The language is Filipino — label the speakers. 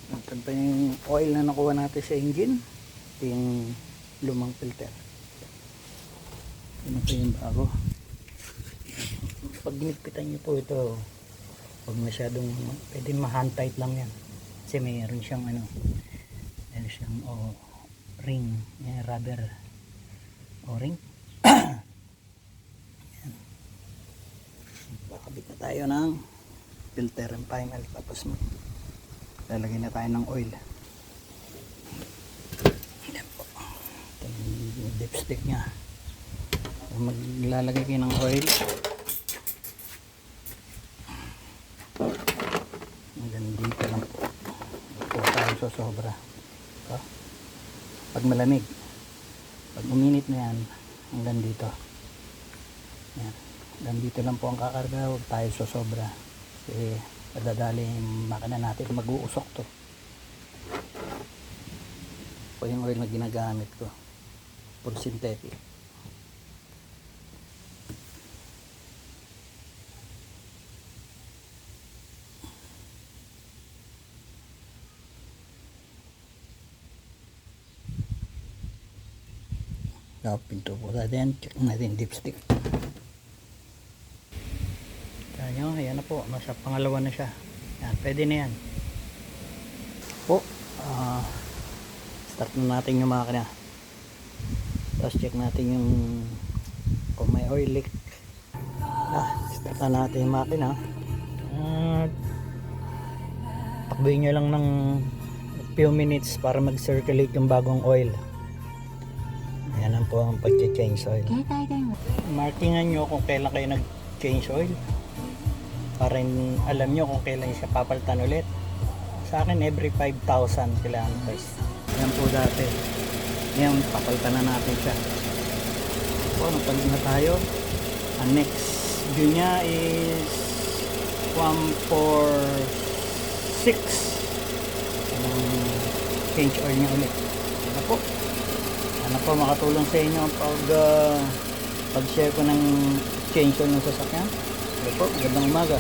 Speaker 1: Ito pa yung oil na nakuha natin sa engine. Ito yung lumang filter. Ito pa yung bago. Pag ginigpitan nyo po ito, huwag masyadong, pwede ma-hand tight lang yan. Kasi mayroon siyang mayroon siyang ring, rubber o-ring. Kakabit na tayo ng filter and final, tapos lalagyan na tayo ng oil. Yan po, ito yung dipstick nya. Maglalagay kayo ng oil hanggang dito lang po. Ito tayo sa sobra. Ito. Pag malamig, pag uminit na yan, hanggang dito. Yan. Hanggang dito lang po ang kakarga, huwag tayo sa sobra. Kasi madadali yung makina natin, mag-uusok to. Ito yung oil na ginagamit ko, full synthetic. Pinto po natin, check natin dipstick. Ayan na po, nasa pangalawa na siya. Yan, pwede na yan po. Start na natin yung makina, tapos check natin yung kung may oil leak. Start na natin yung makina. Takbuhin nyo lang ng few minutes para mag-circulate yung bagong oil. Ayan lang po ang pag-change oil. Markingan nyo kung kailan kayo nag-change oil para alam nyo kung kailan siya papalitan ulit. Sa akin every 5,000 kilometers. Ayan po dati. Ngayon papalitan na natin siya. So napalit na tayo. Ang next view niya is 146. Change oil niya ulit. Ano po? Ano po makatulong sa inyo pag-share ko ng change oil ng sasakyan. Ano po? Magandang umaga.